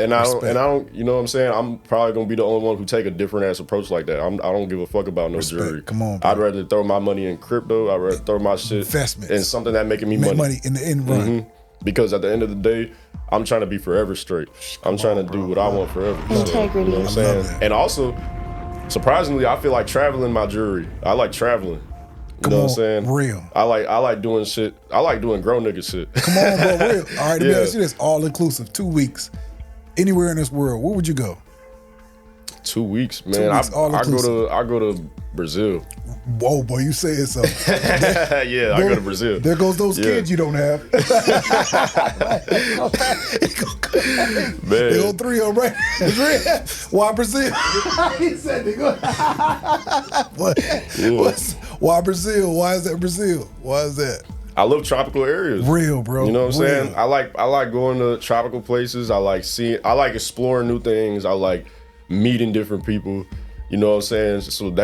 and I don't, you know what I'm saying? I'm probably gonna be the only one who take a different ass approach like that. I don't give a fuck about no jewelry. Come on, bro. I'd rather throw my money in crypto. I'd rather throw my shit in something that making me money in the end run. Mm-hmm. Because at the end of the day, I'm trying to be forever straight. I'm trying to do what I want forever. Integrity. You know what I'm saying? And also, surprisingly, I feel like traveling my jewelry. I like traveling. You know what I'm saying? Real. I like doing shit. I like doing grown nigga shit. Come on, bro, real. All right, let me ask you this. All inclusive, 2 weeks. Anywhere in this world, where would you go? 2 weeks, man. I go to Brazil. Whoa, boy, you say it so. Yeah, I go to Brazil. There goes those kids you don't have. Man. They go 3 on right. Why Brazil? He said they go. Why Brazil? Why is that Brazil? Why is that? I love tropical areas. Real, bro. You know what I'm saying? I like going to tropical places. I like exploring new things. I like meeting different people. You know what I'm saying? So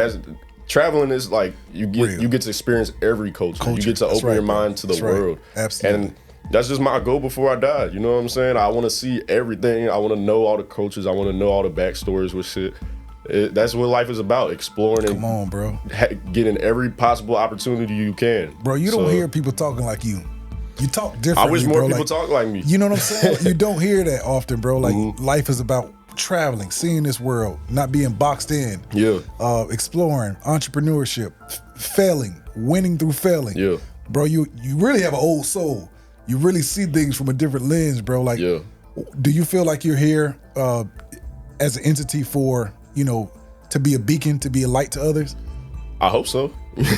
traveling is like you get to experience every culture. You get to open your mind to the world. Absolutely. And that's just my goal before I die. You know what I'm saying? I want to see everything. I want to know all the cultures. I want to know all the backstories with shit. That's what life is about, exploring and come on, bro. Getting every possible opportunity you can. Bro, you don't hear people talking like you. You talk differently, I wish more bro. people talk like me. You know what I'm saying? You don't hear that often, bro. Like life is about traveling, seeing this world, not being boxed in. Yeah. Exploring, entrepreneurship, failing, winning through failing. Yeah. Bro, you really have an old soul. You really see things from a different lens, bro. Like, do you feel like you're here as an entity for, to be a beacon, to be a light to others? I hope so.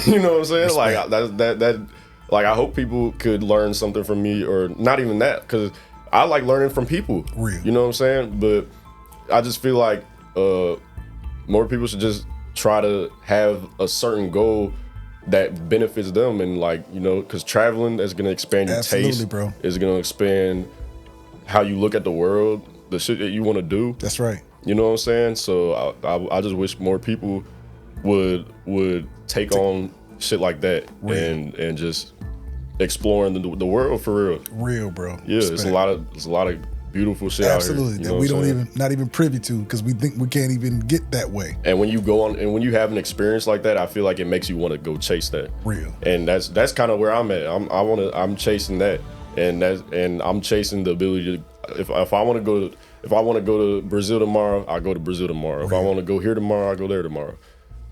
You know what I'm saying? Respect. Like that. Like I hope people could learn something from me, or not even that, because I like learning from people. Real. You know what I'm saying? But I just feel like more people should just try to have a certain goal that benefits them, and because traveling is gonna expand your taste, bro. It's gonna expand how you look at the world, the shit that you want to do. That's right. You know what I'm saying? So I just wish more people would take on shit like that and just exploring the world for real. Real, bro. Yeah, it's a lot of beautiful shit Absolutely, out here. that we don't not even privy to because we think we can't even get that way. And when you go on and when you have an experience like that, I feel like it makes you want to go chase that. Real. And that's kind of where I'm at. I'm chasing that, and I'm chasing the ability to if I want to go to Brazil tomorrow, I go to Brazil tomorrow. Real. If I want to go here tomorrow, I go there tomorrow.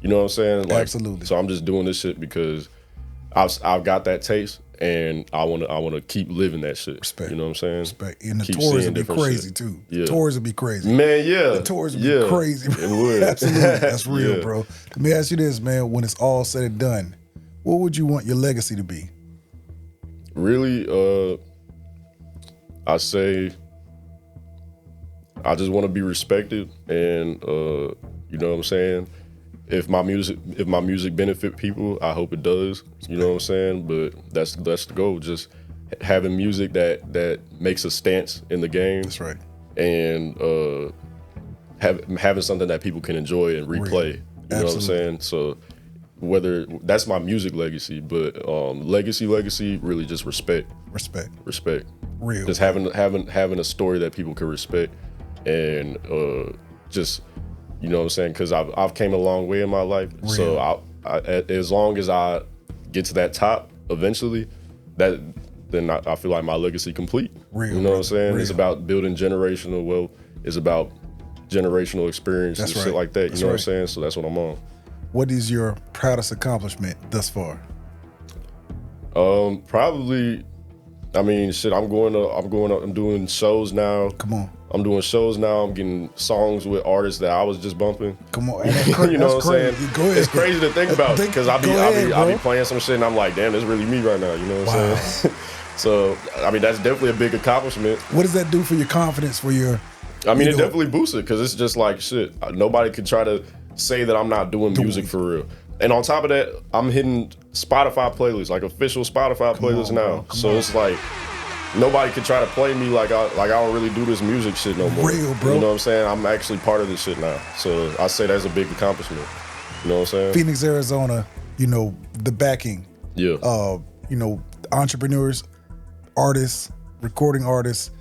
You know what I'm saying? Like, absolutely. So I'm just doing this shit because I've got that taste. And I want to keep living that shit. Respect. You know what I'm saying? Respect. And the tours would be crazy shit. too. Yeah. Tours would be crazy. Man, yeah. The tours would be crazy. It would. Absolutely. That's real, Yeah. bro. Let me ask you this, man. When it's all said and done, what would you want your legacy to be? Really, I say I just want to be respected, and you know what I'm saying? If my music benefit people, I hope it does. You know what I'm saying? But that's the goal. Just having music that makes a stance in the game. That's right. And having something that people can enjoy and replay. You know what I'm saying? So whether that's my music legacy, but legacy really just respect. Respect. Real. Just having a story that people can respect, and just. You know what I'm saying? Because I've came a long way in my life. Real. So as long as I get to that top eventually, then I feel like my legacy complete. Real, you know what I'm saying? Real. It's about building generational wealth. It's about generational experience and shit like that. You know what I'm saying? So that's what I'm on. What is your proudest accomplishment thus far? Probably. I mean, shit. I'm doing shows now. Come on. I'm doing shows now. I'm getting songs with artists that I was just bumping. Come on, you know what I'm saying? Go ahead. It's crazy to think about because I'll be playing some shit and I'm like, damn, this is really me right now. You know what I'm saying? So I mean, that's definitely a big accomplishment. What does that do for your confidence? For your? I mean, it definitely boosts it because it's just like shit. Nobody could try to say that I'm not doing music for real. And on top of that, I'm hitting Spotify playlists, like official Spotify playlists now. So it's like. Nobody could try to play me like I don't really do this music shit no more. Real, bro. You know what I'm saying? I'm actually part of this shit now. So I say that's a big accomplishment. You know what I'm saying? Phoenix, Arizona, you know, the backing. Yeah. You know, entrepreneurs, artists, recording artists,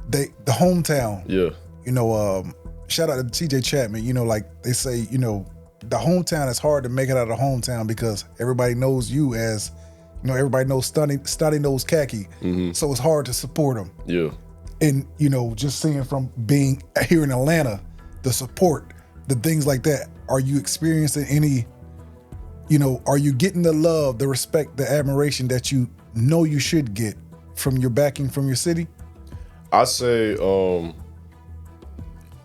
the hometown. Yeah. You know, shout out to TJ Chapman, you know, like they say, you know, the hometown is hard to make it out of the hometown because everybody knows you as you know, everybody knows Study knows Khacki, so it's hard to support them. Yeah. And, you know, just seeing from being here in Atlanta, the support, the things like that, are you experiencing any, you know, are you getting the love, the respect, the admiration that you know you should get from your backing from your city? I say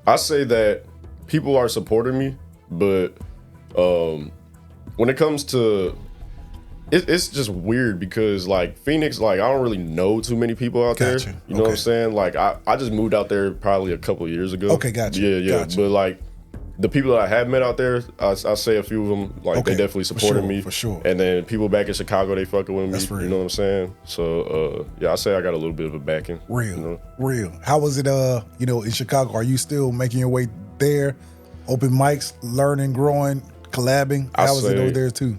that people are supporting me, but when it comes to it's just weird because like Phoenix, like I don't really know too many people out there. You know what I'm saying? Like I just moved out there probably a couple of years ago. Okay, gotcha. Yeah. Gotcha. But like the people that I have met out there, I say a few of them, like they definitely supported me. For sure. And then people back in Chicago, they fucking with me. That's real. You know what I'm saying? So yeah, I say I got a little bit of a backing. Real. You know? Real. How was it you know, in Chicago? Are you still making your way there? Open mics, learning, growing, collabing? How was it over there too?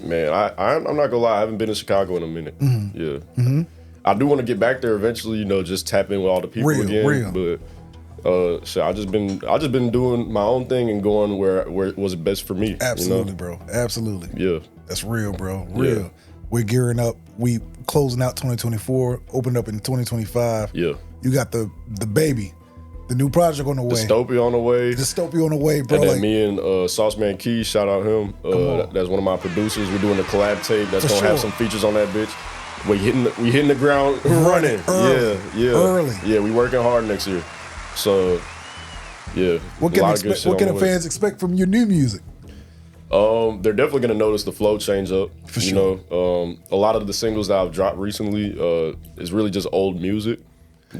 Man, I'm not gonna lie, I haven't been to Chicago in a minute. Yeah. I do want to get back there eventually, you know, just tap in with all the people again. But shit, I just been doing my own thing and going where it was best for me. Absolutely, you know? bro. Absolutely. Yeah. That's real, bro. Real. Yeah. We're gearing up. We closing out 2024, opened up in 2025. Yeah. You got the baby. The new project on the way. Dystopia on the way. Dystopia on the way, bro. And then me and Sauceman Keys, shout out him. That's one of my producers. We're doing a collab tape that's gonna have some features on that bitch. We hitting the ground running. Early. Yeah. Early. Yeah, we working hard next year. So yeah. What can fans expect from your new music? They're definitely gonna notice the flow change up. For sure. You know, a lot of the singles that I've dropped recently is really just old music.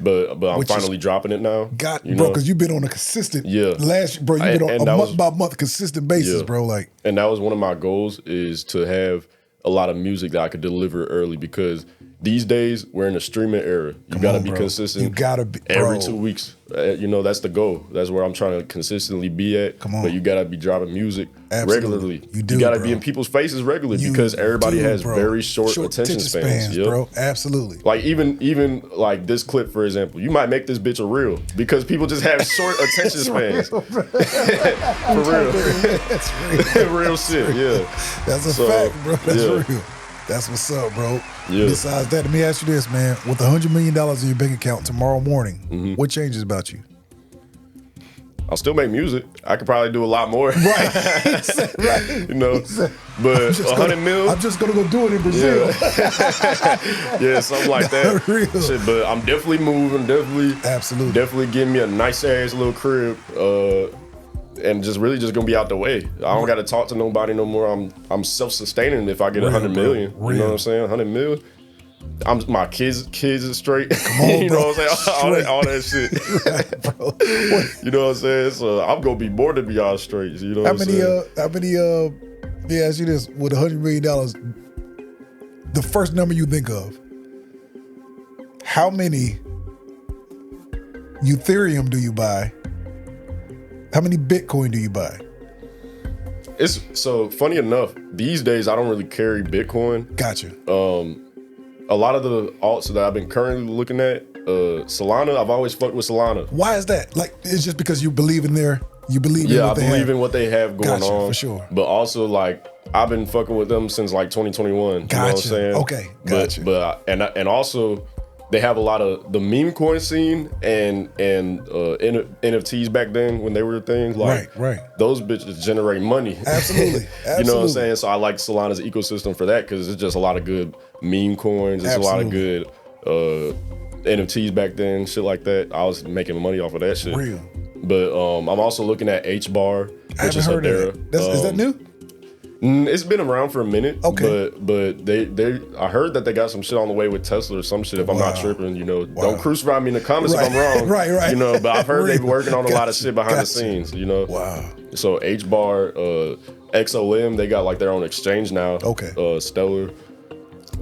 But I'm finally dropping it now. Bro, because you've been on a consistent you've been on a month by month consistent basis, bro. Like, and that was one of my goals is to have a lot of music that I could deliver early because these days we're in a streaming era. You got to be consistent. You got to be every 2 weeks. You know, that's the goal. That's where I'm trying to consistently be at. Come on. But you got to be dropping music regularly. You do. You got to be in people's faces regularly because everybody has very short attention spans. Yep. Bro. Absolutely. Like even like this clip, for example, you might make this bitch a reel because people just have short attention spans. For real. That's real. Real shit. Yeah. That's a fact, bro. That's real. That's what's up, bro. Yeah. Besides that, let me ask you this, man. With $100 million in your bank account tomorrow morning, what changes about you? I'll still make music. I could probably do a lot more. Right. Right. You know, but 100 mil. I'm just going to go do it in Brazil. Yeah, something like that. Real. Shit, but I'm definitely moving. Definitely getting me a nice ass little crib. And just really just gonna be out the way. I don't gotta talk to nobody no more. I'm self-sustaining if I get 100 million. You know what I'm saying? 100 mil. My kids is straight. Come on, you know what I'm saying? All that shit. Right, bro. You know what I'm saying? So I'm gonna be more than be all straight. You know what I'm saying? How many let me ask you this, with $100 million, the first number you think of, how many Ethereum do you buy? How many Bitcoin do you buy? It's so funny enough, these days I don't really carry Bitcoin. Gotcha. A lot of the alts that I've been currently looking at, Solana, I've always fucked with Solana. Why is that? Like, it's just because you believe in in what they have going on. For sure. But also, like, I've been fucking with them since like 2021. Gotcha. You know what I'm saying? Okay, gotcha. But and also, they have a lot of the meme coin scene and NFTs back then when they were things. Like, right. Those bitches generate money. Absolutely. You know what I'm saying? So I like Solana's ecosystem for that because it's just a lot of good meme coins. It's a lot of good NFTs back then, shit like that. I was making money off of that shit. Real. But I'm also looking at HBAR, which is Hedera. Is that new? It's been around for a minute. Okay. But they I heard that they got some shit on the way with Tesla or some shit, if I'm not tripping, you know. Don't crucify me in the comments if I'm wrong. Right. You know, but I've heard they've working on a lot of shit behind the scenes, you know. Wow. So HBAR, XOM, they got like their own exchange now. Okay. Stellar.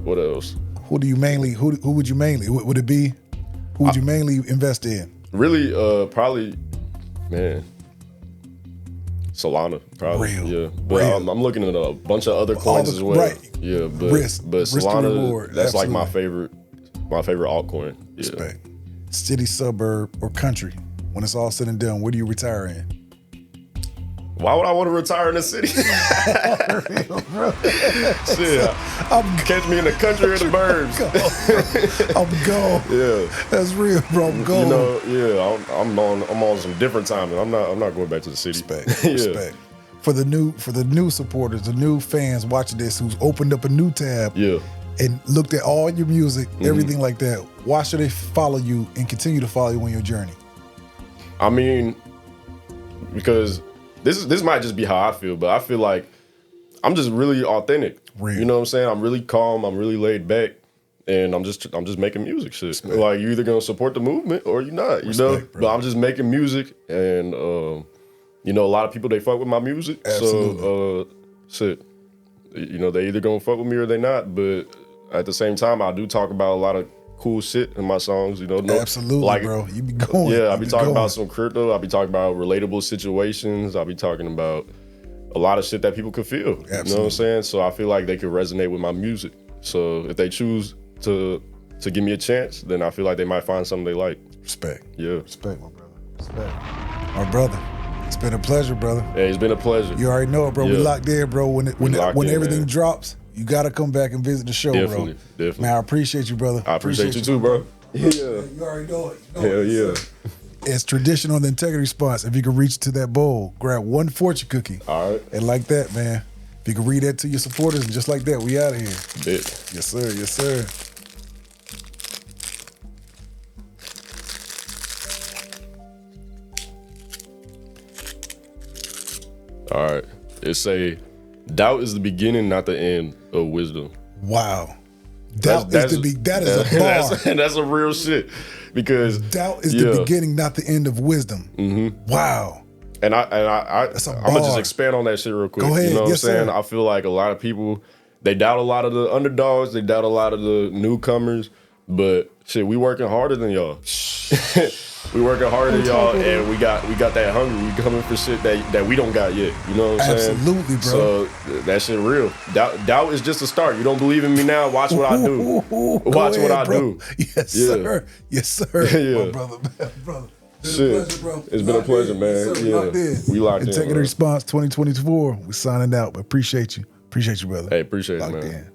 What else? Who would you mainly would it be? Who would you mainly invest in? Really, probably, man, Solana, probably. Real. Yeah. But I'm looking at a bunch of other coins as well. Right. Yeah, but risk Solana, that's absolutely. like my favorite altcoin. Yeah. Respect. City, suburb, or country? When it's all said and done, where do you retire in? Why would I want to retire in the city? Shit, catch me in the country or the burbs. I'm gone. Yeah, that's real, bro. I'm gone. You know, yeah, I'm on some different timing. I'm not going back to the city. Respect. For the new supporters, the new fans watching this, who's opened up a new tab, and looked at all your music, everything like that. Why should they follow you and continue to follow you on your journey? I mean, because this might just be how I feel, but I feel like I'm just really authentic. Real. You know what I'm saying? I'm really calm. I'm really laid back, and I'm just making music shit. Respect. Like, you're either gonna support the movement or you're not. You know, bro. But I'm just making music, and you know, a lot of people, they fuck with my music. Absolutely. So shit, you know, they either gonna fuck with me or they not. But at the same time, I do talk about a lot of cool shit in my songs, you know. Absolutely, like, bro. You be going. Yeah, I be talking about some crypto. I be talking about relatable situations. I be talking about a lot of shit that people could feel. Absolutely. You know what I'm saying? So I feel like they could resonate with my music. So if they choose to give me a chance, then I feel like they might find something they like. Respect. Yeah. Respect, my brother. Respect. My brother. It's been a pleasure, brother. Yeah, it's been a pleasure. You already know it, bro. Yeah. We locked in, bro. When everything man. Drops, you gotta come back and visit the show, bro. Definitely. Man, I appreciate you, brother. I appreciate you too, bro. Yeah. You already know it. Hell yeah. It's tradition on the Integrity Response. If you can reach to that bowl, grab one fortune cookie. All right. And like that, man. If you can read that to your supporters, and just like that, we out of here. Bet. Yes, sir. Yes, sir. All right. It say, doubt is the beginning, not the end of wisdom. Wow. That is a bar. That's a real shit. Because doubt is the beginning, not the end of wisdom. Mm-hmm. Wow. And I'm gonna just expand on that shit real quick. Go ahead. You know what yes, I'm saying? Sir. I feel like a lot of people, they doubt a lot of the underdogs, they doubt a lot of the newcomers, but shit, we working harder than y'all. We working harder than y'all, and we got that hunger. We coming for shit that we don't got yet. You know what I'm saying? Absolutely, bro. So that shit real. Doubt is just a start. You don't believe in me now? Watch what I do. Watch what I do. Yes, sir. Yes, sir. Yeah. My brother. Shit. Pleasure, bro. It's been a pleasure, man. Yes, We locked in. Integrity Response 2024. We signing out, but appreciate you. Appreciate you, brother. Hey, appreciate it, man. In.